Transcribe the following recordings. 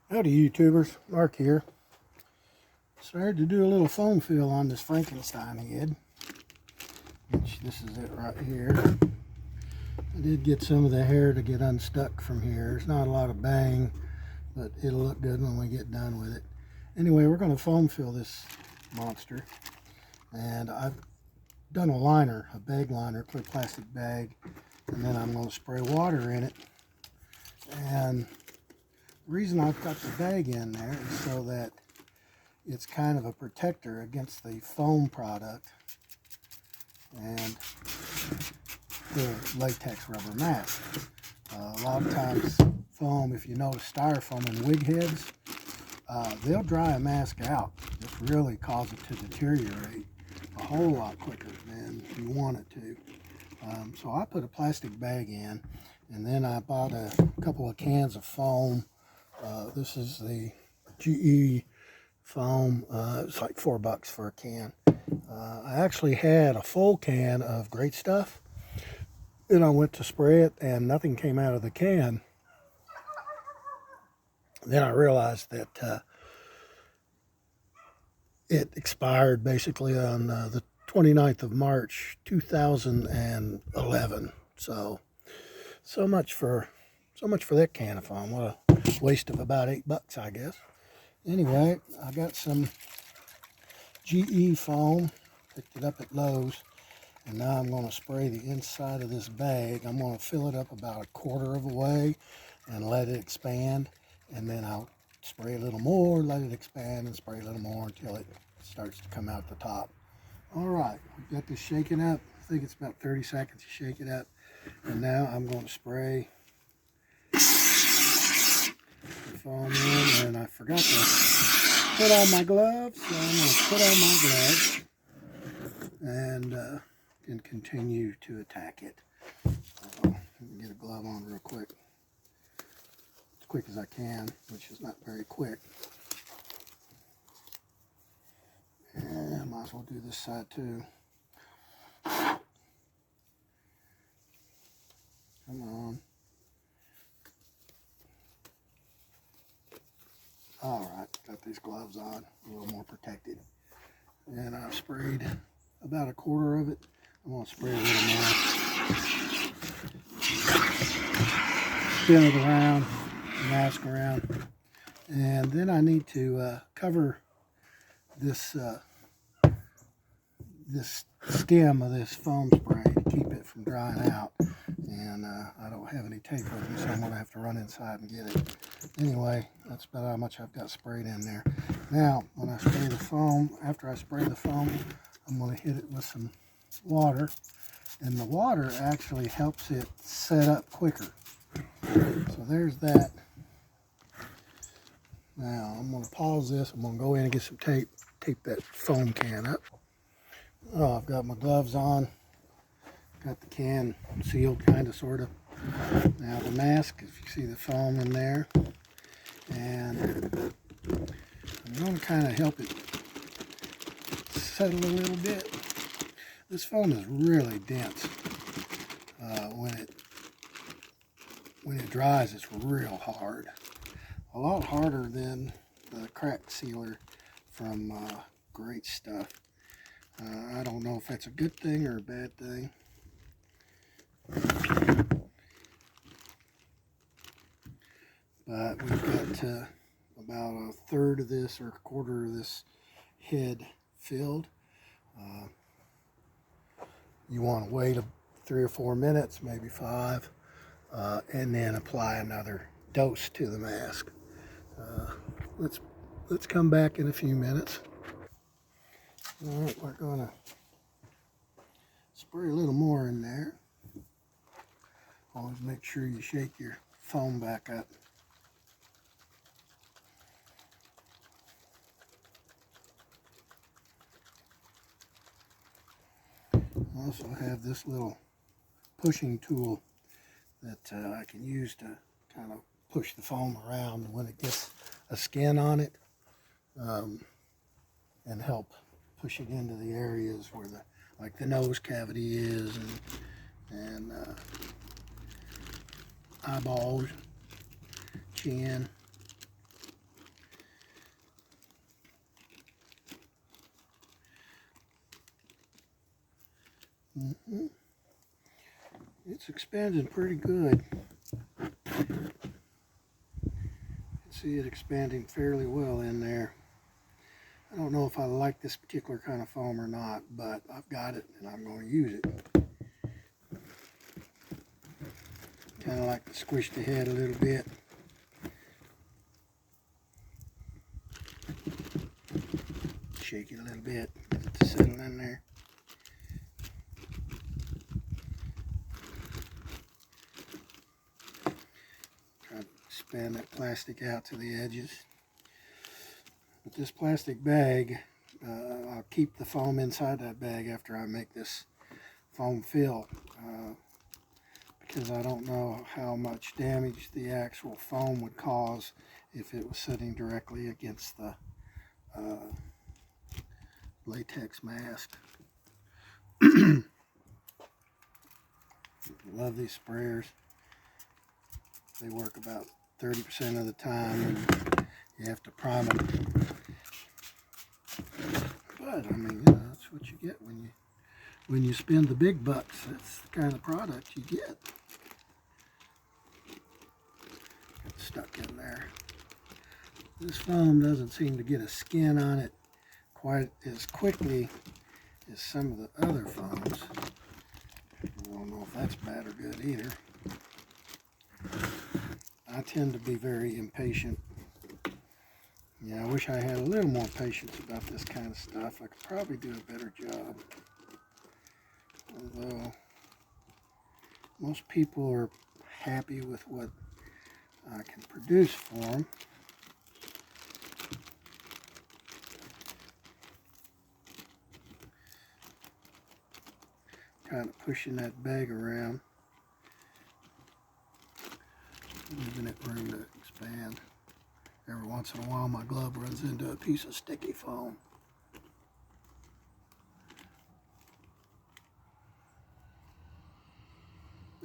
Howdy YouTubers, Mark here. Started to do a little foam fill on this Frankenstein head, which this is it right here. I did get some of the hair to get unstuck from here. There's not a lot of bang, but it'll look good when we get done with it. Anyway, we're going to foam fill this monster, and I've done a liner, a bag liner, clear plastic bag, and then I'm going to spray water in it. And the reason I've got the bag in there is so that it's kind of a protector against the foam product and the latex rubber mask. A lot of times foam, if you notice styrofoam and wig heads, they'll dry a mask out. Just really cause it to deteriorate a whole lot quicker than you want it to. So I put a plastic bag in, and then I bought a couple of cans of foam. This is the GE foam. It's like $4 for a can. I actually had a full can of Great Stuff. Then I went to spray it and nothing came out of the can. Then I realized that it expired basically on the 29th of March 2011. So much for that can of foam. What a waste of about $8, I guess. Anyway, I got some GE foam, picked it up at Lowe's, and now I'm going to spray the inside of this bag. I'm going to fill it up about a quarter of a way and let it expand, and then I'll spray a little more, let it expand, and spray a little more until it starts to come out the top. All right, we've got this shaken up. I think it's about 30 seconds to shake it up, and now I'm going to spray the foam in, and I forgot to put on my gloves, so I'm going to put on my gloves and continue to attack it. Let me get a glove on real quick. As quick as I can, which is not very quick. And I might as well do this side too. Come on. Alright, got these gloves on, a little more protected. And I've sprayed about a quarter of it. I'm going to spray a little more. Spin it around, mask around. And then I need to cover this this stem of this foam spray to keep it from drying out. And I don't have any tape with me, so I'm going to have to run inside and get it. Anyway, that's about how much I've got sprayed in there. Now, when I spray the foam, after I spray the foam, I'm going to hit it with some water. And the water actually helps it set up quicker. So there's that. Now, I'm going to pause this. I'm going to go in and get some tape. Tape that foam can up. Oh, I've got my gloves on. Got the can sealed, kind of, sort of. Now the mask, if you see the foam in there. And I'm going to kind of help it settle a little bit. This foam is really dense. When it dries, it's real hard. A lot harder than the crack sealer from Great Stuff. I don't know if that's a good thing or a bad thing. But we've got about a third of this or a quarter of this head filled. You want to wait 3 or 4 minutes, maybe 5, and then apply another dose to the mask. Let's come back in a few minutes. All right, we're going to spray a little more in there. Always make sure you shake your foam back up. I also have this little pushing tool that I can use to kind of push the foam around when it gets a skin on it, and help push it into the areas where like the nose cavity is, and eyeballs, chin. It's expanding pretty good. See it expanding fairly well in there. I don't know if I like this particular kind of foam or not, but I've got it and I'm going to use it. Kind of like to squish the head a little bit. Shake it a little bit, get it to settle in there. Try to span that plastic out to the edges. With this plastic bag, I'll keep the foam inside that bag after I make this foam fill, because I don't know how much damage the actual foam would cause if it was sitting directly against the latex mask. Love these sprayers. They work about 30% of the time, and you have to prime them. But I mean, that's what you get when you spend the big bucks. That's the kind of product you get. It's stuck in there. This foam doesn't seem to get a skin on it quite as quickly as some of the other foams. I don't know if that's bad or good either. I tend to be very impatient. Yeah, I wish I had a little more patience about this kind of stuff. I could probably do a better job. Although most people are happy with what I can produce for them. Kind of pushing that bag around, giving it room to expand. Every once in a while my glove runs into a piece of sticky foam.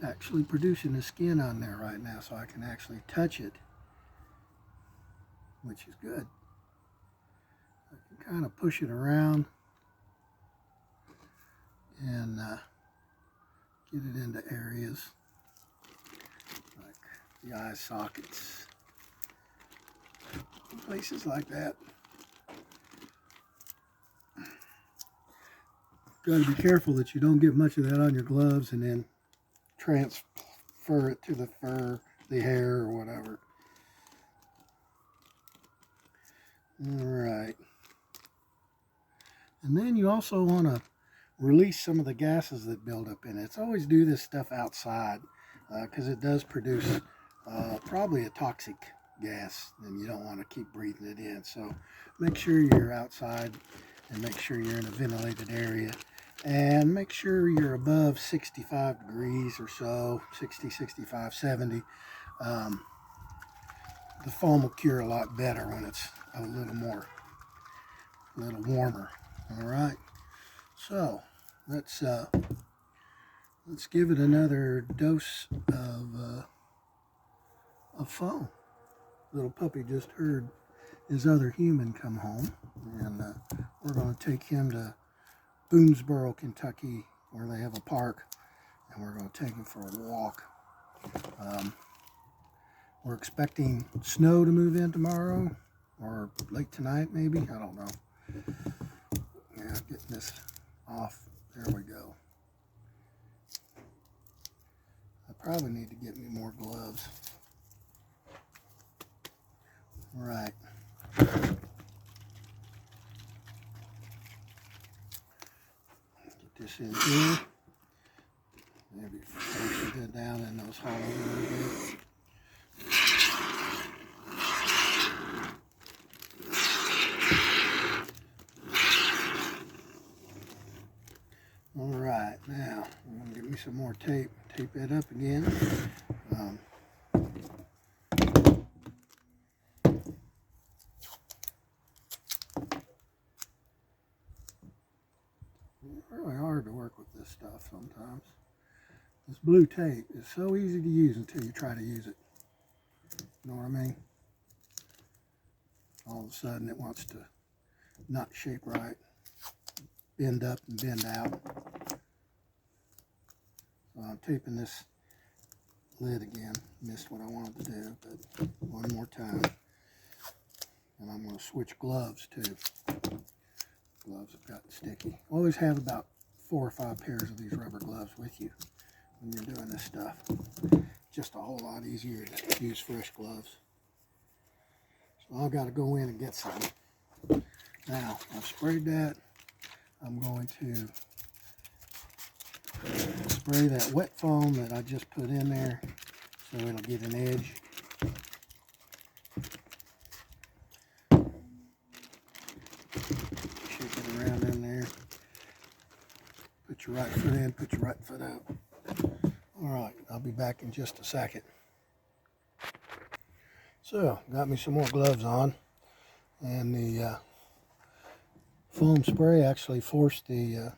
Actually producing the skin on there right now, so I can actually touch it, which is good. I can kind of push it around and get it into areas like the eye sockets, places like that. Got to be careful that you don't get much of that on your gloves and then transfer it to the fur, the hair, or whatever. Alright. And then you also want to release some of the gases that build up in it. It's always do this stuff outside, because it does produce probably a toxic gas, and you don't want to keep breathing it in. So make sure you're outside and make sure you're in a ventilated area. And make sure you're above 65 degrees or so, 60, 65, 70. The foam will cure a lot better when it's a little warmer. All right. So let's give it another dose of foam. Little puppy just heard his other human come home, and we're going to take him to Boonesboro, Kentucky, where they have a park, and we're going to take him for a walk. We're expecting snow to move in tomorrow, or late tonight maybe, I don't know. Yeah, getting this off, there we go. I probably need to get me more gloves. All right. Get this in here. Maybe force it down in those hollows a little bit. All right, now I'm going to get me some more tape. Tape that up again. It's really hard to work with this stuff sometimes. This blue tape is so easy to use until you try to use it. You know what I mean? All of a sudden it wants to not shape right, bend up and bend out. So I'm taping this lid again. Missed what I wanted to do, but one more time. And I'm going to switch gloves too. Gloves have gotten sticky. Always have about 4 or 5 pairs of these rubber gloves with you when you're doing this stuff. Just a whole lot easier to use fresh gloves. So I've got to go in and get some. Now, I've sprayed that. I'm going to spray that wet foam that I just put in there so it'll get an edge. Shake it around in there. Put your right foot in, put your right foot out. Alright, I'll be back in just a second. So, got me some more gloves on, and the foam spray actually forced the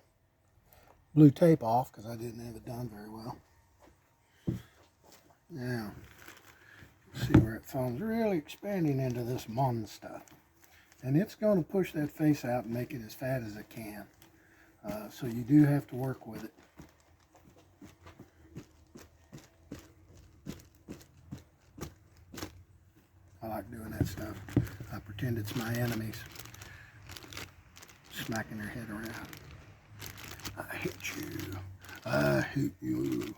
blue tape off because I didn't have it done very well. Now, see where it foam's really expanding into this Mon stuff. And it's going to push that face out and make it as fat as it can. So you do have to work with it. I like doing that stuff. I pretend it's my enemies. Smacking their head around. I hate you. I hate you.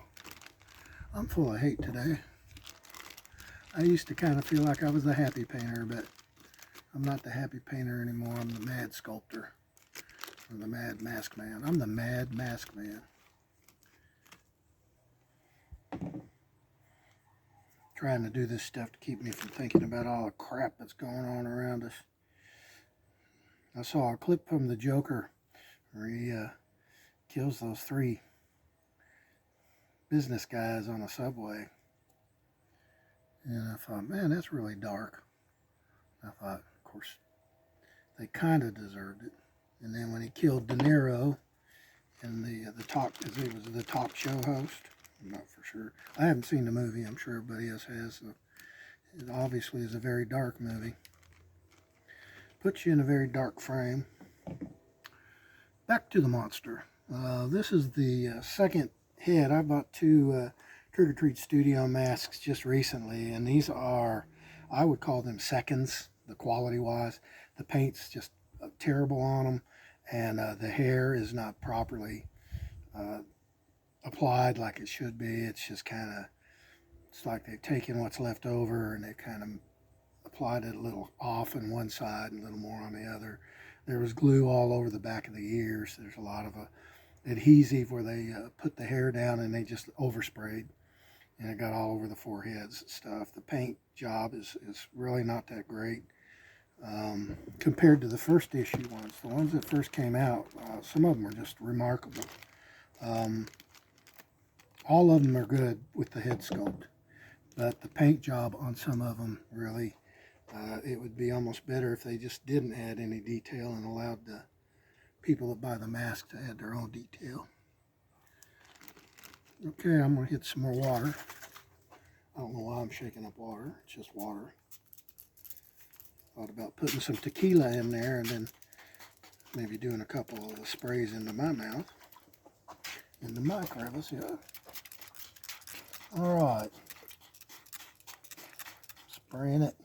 I'm full of hate today. I used to kind of feel like I was the happy painter, but I'm not the happy painter anymore. I'm the mad sculptor. Or the mad mask man. I'm the mad mask man. Trying to do this stuff to keep me from thinking about all the crap that's going on around us. I saw a clip from the Joker where he kills those 3 business guys on a subway. And I thought, man, that's really dark. I thought, of course, they kind of deserved it. And then when he killed De Niro and the talk, as he was the talk show host, I'm not for sure. I haven't seen the movie. I'm sure everybody else has. So it obviously is a very dark movie. Puts you in a very dark frame. Back to the monster. This is the second head. I bought 2 Trick or Treat Studio masks just recently, and these are, I would call them seconds, the quality wise. The paint's just terrible on them, and the hair is not properly applied like it should be. It's just kind of, it's like they've taken what's left over and they've kind of applied it a little off on one side and a little more on the other. There was glue all over the back of the ears. There's a lot of adhesive where they put the hair down and they just oversprayed, and it got all over the foreheads and stuff. The paint job is really not that great compared to the first issue ones. The ones that first came out, some of them are just remarkable. All of them are good with the head sculpt, but the paint job on some of them really, it would be almost better if they just didn't add any detail and allowed the people that buy the mask to add their own detail. Okay, I'm going to hit some more water. I don't know why I'm shaking up water. It's just water. Thought about putting some tequila in there and then maybe doing a couple of sprays into my mouth. Into my crevice, yeah. Alright. Spraying it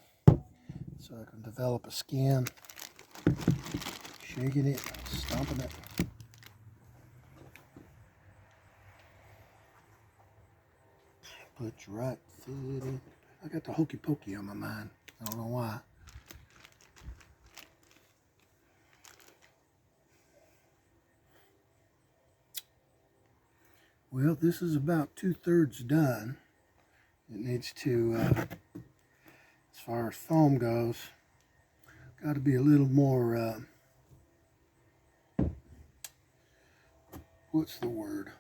so I can develop a skin. Shaking it, stomping it. Put your right foot in. I got the hokey pokey on my mind. I don't know why. Well, this is about 2/3 done. It needs to, as far as foam goes, got to be a little more, what's the word?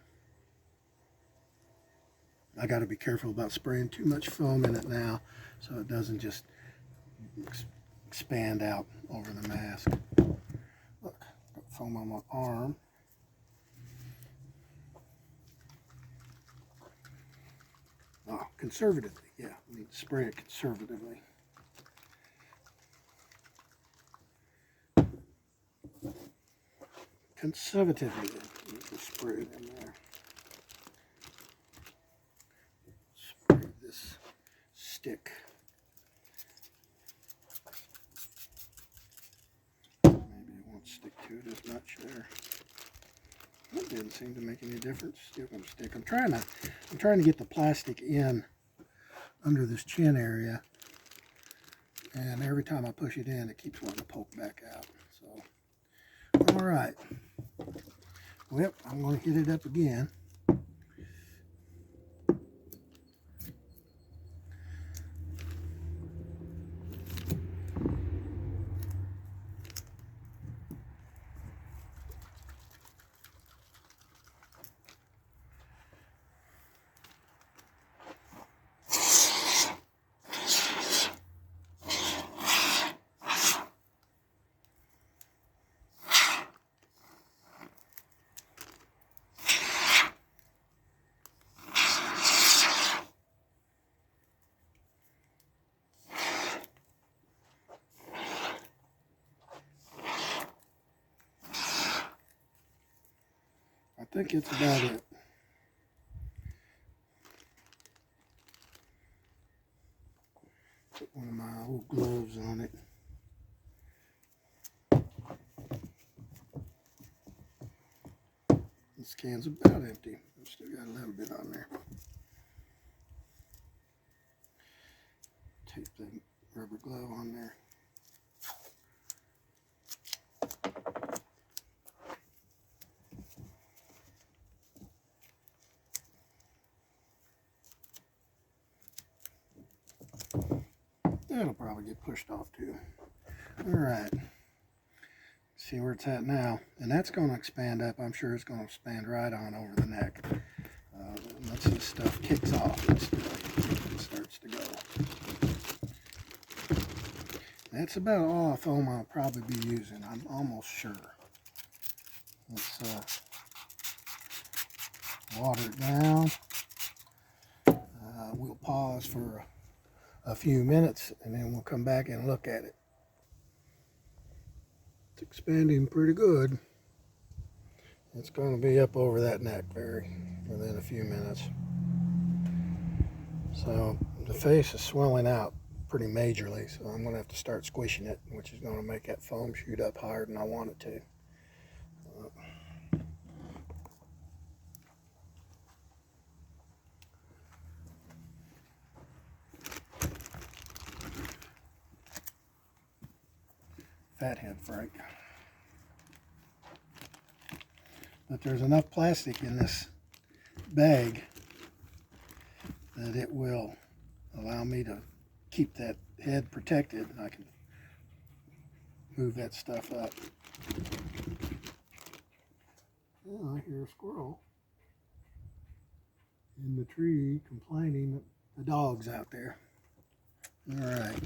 I got to be careful about spraying too much foam in it now so it doesn't just expand out over the mask. Look, got foam on my arm. Oh, conservatively, yeah, we need to spray it conservatively. Conservatively, you need to spray it in there. to this notch there. That didn't seem to make any difference. Still gonna stick. I'm trying to get the plastic in under this chin area, and every time I push it in, it keeps wanting to poke back out. So, all right. Well, I'm gonna hit it up again. I think it's about it. Put one of my old gloves on it. This can's about empty. I've still got a little bit on there. Tape the rubber glove on there. That'll probably get pushed off too. Alright. See where it's at now. And that's going to expand up. I'm sure it's going to expand right on over the neck. Once this stuff kicks off, it starts to go. That's about all foam I'll probably be using. I'm almost sure. Let's water it down. We'll pause for a few minutes and then we'll come back and look at it. It's expanding pretty good. It's going to be up over that neck within a few minutes. So the face is swelling out pretty majorly, so I'm going to have to start squishing it, which is going to make that foam shoot up higher than I want it to. Fathead Frank. But there's enough plastic in this bag that it will allow me to keep that head protected, and I can move that stuff up. Oh, I hear a squirrel in the tree complaining that the dog's out there. All right.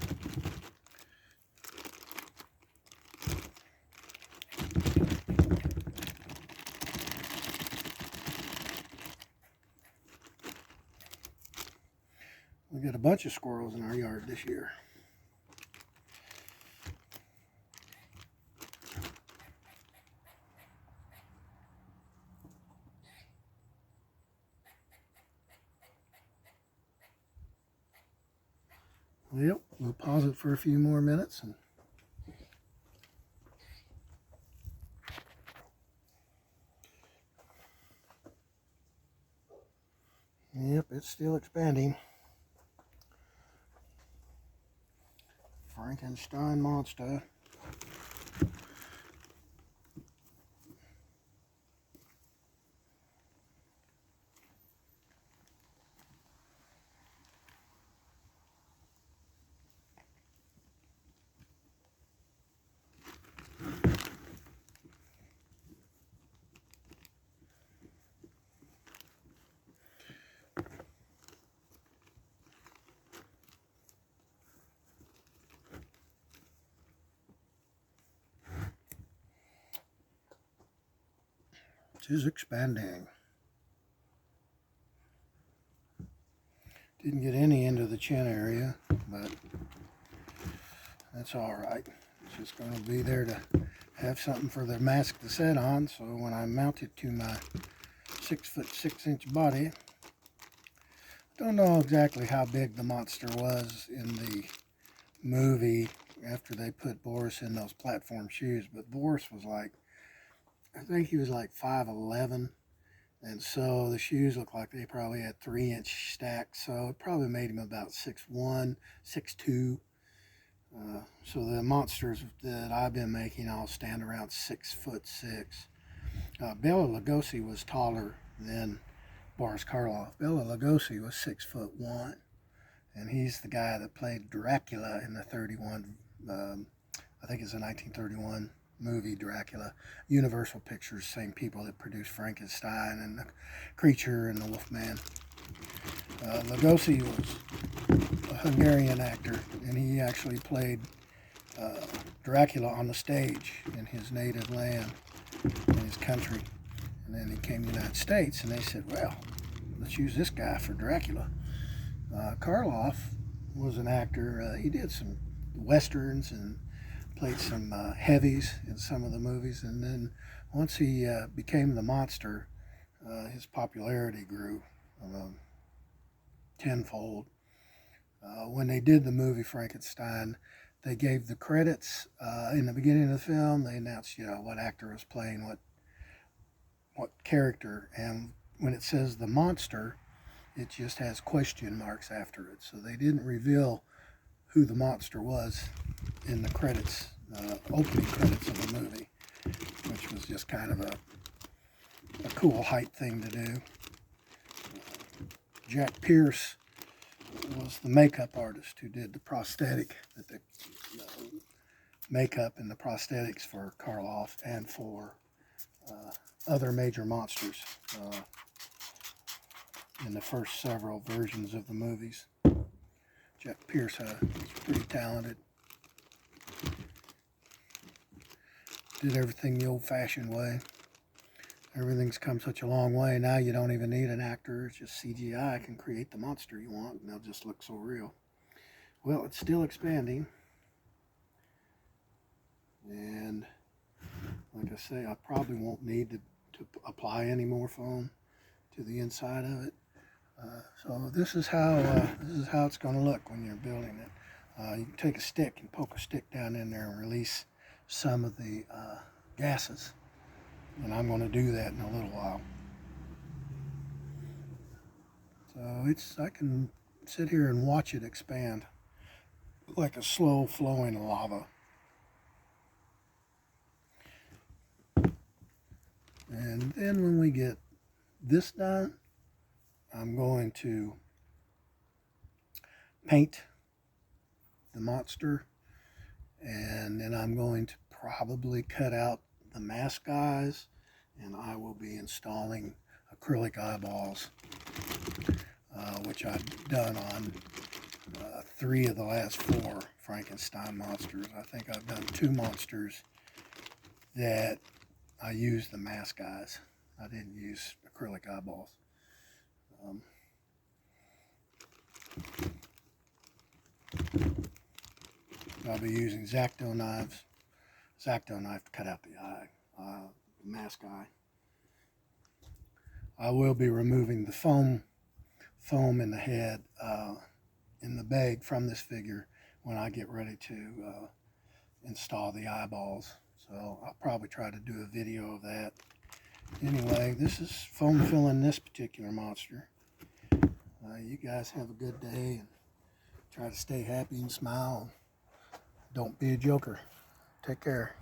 We got a bunch of squirrels in our yard this year. Well, we'll pause it for a few more minutes. Yep, it's still expanding. Frankenstein monster. It is expanding. Didn't get any into the chin area, but that's all right. It's just going to be there to have something for the mask to set on, so when I mount it to my 6'6" body, I don't know exactly how big the monster was in the movie after they put Boris in those platform shoes, but Boris was like I think he was like 5'11", and so the shoes look like they probably had 3-inch stacks, so it probably made him about 6'1", 6'2". So the monsters that I've been making all stand around 6'6". Bela Lugosi was taller than Boris Karloff. Bela Lugosi was 6'1", and he's the guy that played Dracula in the 31. I think it's a 1931 movie, Dracula. Universal Pictures, same people that produced Frankenstein and the Creature and the Wolfman. Lugosi was a Hungarian actor, and he actually played Dracula on the stage in his native land, in his country. And then he came to the United States, and they said, well, let's use this guy for Dracula. Karloff was an actor. He did some westerns and played some heavies in some of the movies. And then once he became the monster, his popularity grew tenfold. When they did the movie Frankenstein, they gave the credits in the beginning of the film. They announced, what actor was playing what character, and when it says the monster, it just has question marks after it. So they didn't reveal who the monster was in the credits, opening credits of the movie, which was just kind of a cool hype thing to do. Jack Pierce was the makeup artist who did the prosthetic, the makeup and the prosthetics for Karloff and for other major monsters in the first several versions of the movies. Jack Pierce is pretty talented. Did everything the old-fashioned way. Everything's come such a long way. Now you don't even need an actor. It's just CGI can create the monster you want, and they'll just look so real. Well, it's still expanding. And like I say, I probably won't need to apply any more foam to the inside of it. So this is how it's going to look when you're building it. You can take a stick and poke a stick down in there and release some of the gases. And I'm going to do that in a little while. So I can sit here and watch it expand like a slow flowing lava. And then when we get this done, I'm going to paint the monster, and then I'm going to probably cut out the mask eyes, and I will be installing acrylic eyeballs, which I've done on 3 of the last 4 Frankenstein monsters. I think I've done 2 monsters that I used the mask eyes. I didn't use acrylic eyeballs. I'll be using X-Acto knife to cut out the eye, the mask eye. I will be removing the foam in the head in the bag from this figure when I get ready to install the eyeballs. So I'll probably try to do a video of that. Anyway, this is foam filling this particular monster. You guys have a good day and try to stay happy and smile. Don't be a joker. Take care.